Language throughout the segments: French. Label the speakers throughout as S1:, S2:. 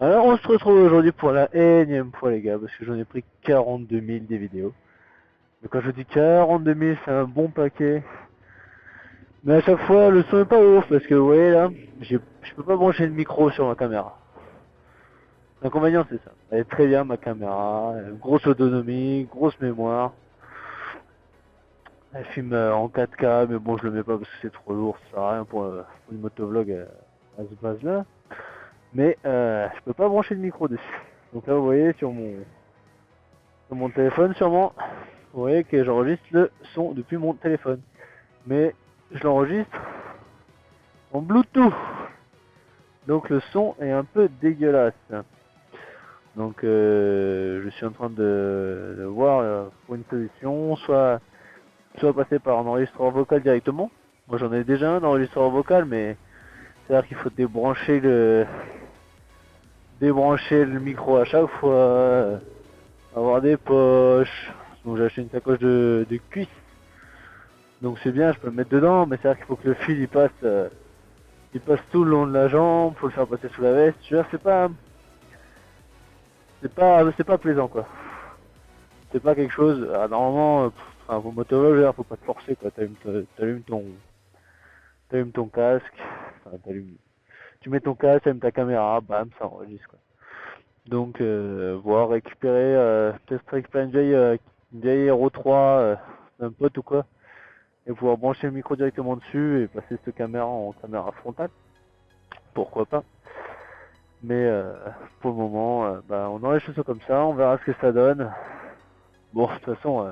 S1: Alors on se retrouve aujourd'hui pour la énième fois les gars, parce que j'en ai pris 42 000 des vidéos. Mais quand je dis 42 000 c'est un bon paquet. Mais à chaque fois le son est pas ouf, parce que vous voyez là, je peux pas brancher le micro sur ma caméra. L'inconvénient c'est ça, elle est très bien ma caméra, grosse autonomie, grosse mémoire. Elle filme en 4K, mais bon je le mets pas parce que c'est trop lourd, ça sert à rien pour une motovlog à ce base là. Mais je peux pas brancher le micro dessus. Donc là vous voyez sur mon téléphone sûrement, vous voyez que j'enregistre le son depuis mon téléphone. Mais je l'enregistre en Bluetooth. Donc le son est un peu dégueulasse. Donc je suis en train de voir pour une solution, soit passer par un enregistreur vocal directement. Moi j'en ai déjà un enregistreur vocal, mais c'est-à-dire qu'il faut débrancher le micro à chaque fois, avoir des poches. Donc j'ai acheté une sacoche de cuisse. Donc c'est bien, je peux le mettre dedans, mais c'est-à-dire qu'il faut que le fil il passe tout le long de la jambe, faut le faire passer sous la veste. Tu vois, c'est pas plaisant quoi. C'est pas quelque chose. Normalement, enfin, pour motovlog, faut pas te forcer quoi. T'allumes ton casque, enfin, tu mets ton casque, t'allumes ta caméra, bam, ça enregistre quoi. Donc, voir récupérer, peut-être récupérer une vieille Hero 3 d'un pote ou quoi, et pouvoir brancher le micro directement dessus et passer cette caméra en caméra frontale. Pourquoi pas. Mais pour le moment, bah, on enlève les choses comme ça, on verra ce que ça donne. Bon, de toute façon,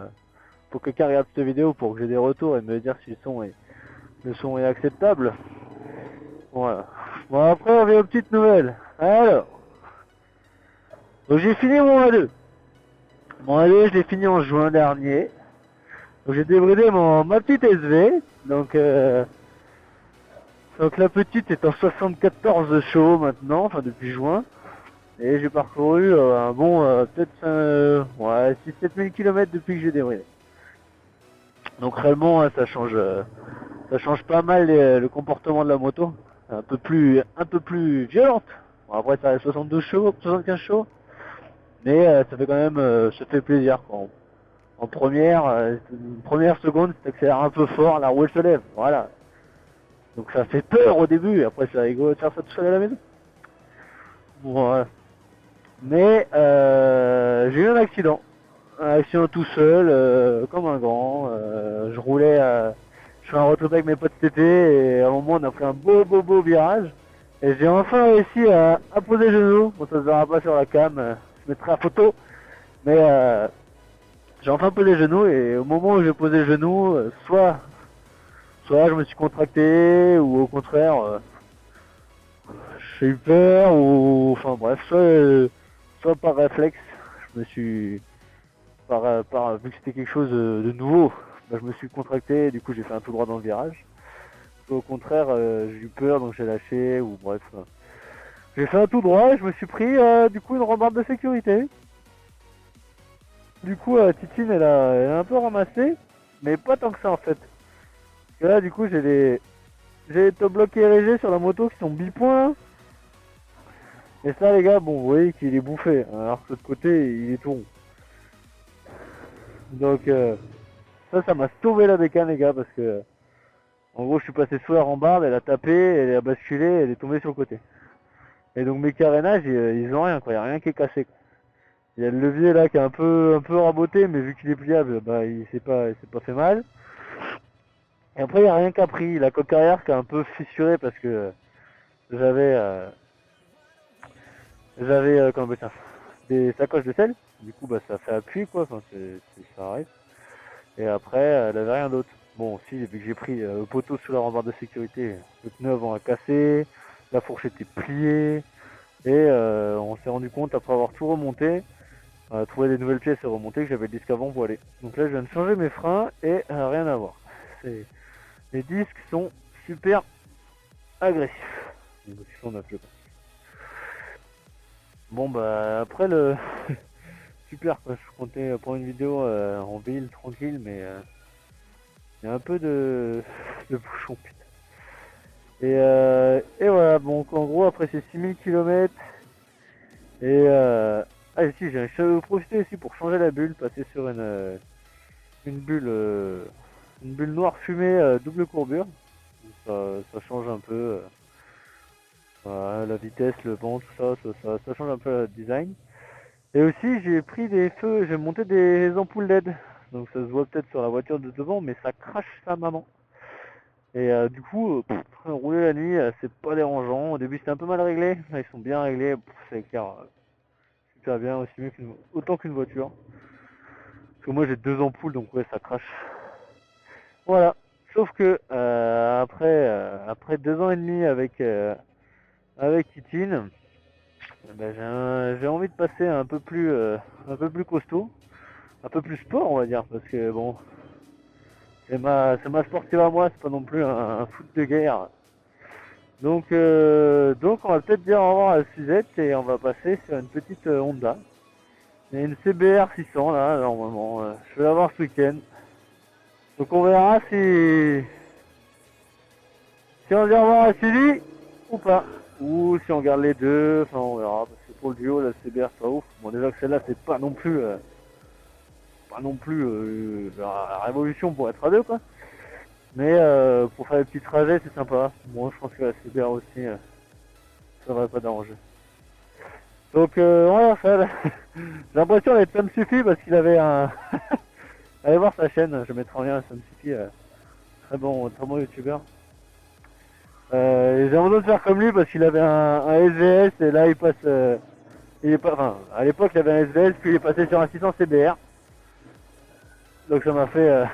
S1: faut que quelqu'un regarde cette vidéo pour que j'ai des retours et me dire si le son est acceptable. Voilà. Bon, après, on vient aux petites nouvelles. Alors, donc j'ai fini mon A2. Mon A2, je l'ai fini en juin dernier. Donc j'ai débridé ma petite SV. Donc la petite est en 74 chevaux maintenant, enfin depuis juin. Et j'ai parcouru un bon peut-être ouais, 6-7 000 km depuis que j'ai débridé. Donc réellement ça change pas mal le comportement de la moto. Un peu plus violente. Bon, après ça reste 72 chevaux, 75 chevaux. Mais ça fait quand même ça fait plaisir quoi. En première, une première seconde, ça accélère un peu fort, la roue elle se lève. Voilà. Donc ça fait peur au début, après c'est rigolo de faire ça tout seul à la maison. Voilà. Mais j'ai eu un accident tout seul, comme un grand. Je fais un road trip avec mes potes cet été et à un moment on a pris un beau virage. Et j'ai enfin réussi à poser le genou. Bon, ça se verra pas sur la cam, je mettrai la photo. Mais j'ai enfin posé le genou et au moment où j'ai posé le genou, soit je me suis contracté ou au contraire j'ai eu peur ou enfin bref, soit par réflexe, je me suis vu que c'était quelque chose de nouveau, bah, je me suis contracté et du coup j'ai fait un tout droit dans le virage. Soit au contraire j'ai eu peur donc j'ai lâché ou bref. J'ai fait un tout droit et je me suis pris du coup une rambarde de sécurité. Du coup Titine elle a un peu ramassé, mais pas tant que ça en fait. Parce que là du coup j'ai les top blocs érigés sur la moto qui sont bipoints. Et ça les gars, bon vous voyez qu'il est bouffé, alors que l'autre côté il est tout rond. Donc ça m'a sauvé la bécane les gars parce que en gros je suis passé sous la rambarde, elle a tapé, elle a basculé, elle est tombée sur le côté. Et donc mes carénages ils ont rien quoi, il n'y a rien qui est cassé quoi. Il y a le levier là qui est un peu raboté mais vu qu'il est pliable, bah il s'est pas fait mal. Et après il n'y a rien qui a pris, la coque arrière qui a un peu fissuré parce que j'avais comment on appelle ça, des sacoches de sel. Du coup bah ça fait appui quoi, enfin ça arrive. Et après elle avait rien d'autre. Bon si vu que j'ai pris le poteau sous la rambarde de sécurité, le pneu avant a cassé, la fourche était pliée et on s'est rendu compte après avoir tout remonté, trouver des nouvelles pièces et remonter que j'avais le disque avant pour aller. Donc là je viens de changer mes freins et rien à voir. Les disques sont super agressifs. Donc, ils sont neufs, je pense. Bon bah après le super quoi, je comptais prendre une vidéo en ville tranquille mais il y a un peu de bouchon putain. Et voilà, donc en gros après ces 6000 km, Et ah et si, j'ai profité aussi pour changer la bulle, passer sur une bulle une bulle noire fumée double courbure. Ça change un peu voilà, la vitesse, le vent, tout ça change un peu le design. Et aussi j'ai pris des feux, j'ai monté des ampoules LED. Donc ça se voit peut-être sur la voiture de devant, mais ça crache sa maman. Et du coup, rouler la nuit, c'est pas dérangeant. Au début c'était un peu mal réglé, là, ils sont bien réglés, ça éclaire super bien, aussi mieux autant qu'une voiture. Parce que moi j'ai deux ampoules, donc ouais, ça crache. Voilà. Sauf que après 2 ans et demi avec Titine, ben, j'ai envie de passer un peu plus costaud, un peu plus sport on va dire, parce que bon, c'est ma sportive à moi, c'est pas non plus un foot de guerre. Donc on va peut-être dire au revoir à la Suzette et on va passer sur une petite Honda. Il y a une CBR 600 là, normalement. Je vais l'avoir ce week-end. Donc on verra si on dit au revoir à Sully ou pas. Ou si on garde les deux, enfin on verra. Parce que pour le duo, la CBR c'est pas ouf. Bon déjà que celle-là c'est pas non plus la révolution pour être à deux quoi. Mais pour faire des petits trajets c'est sympa. Moi je pense que la CBR aussi ça devrait pas déranger. Donc voilà ça. J'ai l'impression d'être ça me suffit parce qu'il avait un. Allez voir sa chaîne, je mettrai en lien, ça me suffit. Très bon youtubeur. J'ai envie de faire comme lui parce qu'il avait un SVS et là il passe. Il est pas, enfin, à l'époque il avait un SVS puis il est passé sur un 600 CBR. Donc ça m'a fait,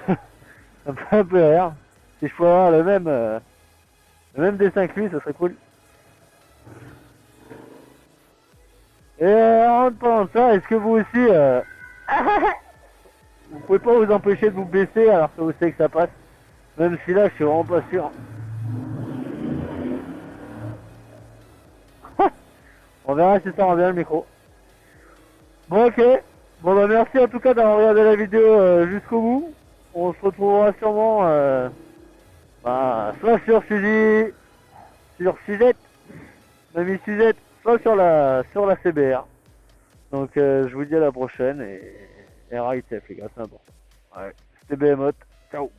S1: ça me fait un peu rire. Si je pouvais avoir le même dessin que lui, ça serait cool. Et en parlant de ça, est-ce que vous aussi, vous pouvez pas vous empêcher de vous baisser alors que vous savez que ça passe? Même si là je suis vraiment pas sûr. On verra si ça rend bien le micro. Bon ok, bon bah merci en tout cas d'avoir regardé la vidéo jusqu'au bout. On se retrouvera sûrement soit sur Suzette, mamie Suzette, soit sur la CBR. Donc je vous dis à la prochaine et ride safe les gars, c'est important. Ouais, c'était BMOT, ciao.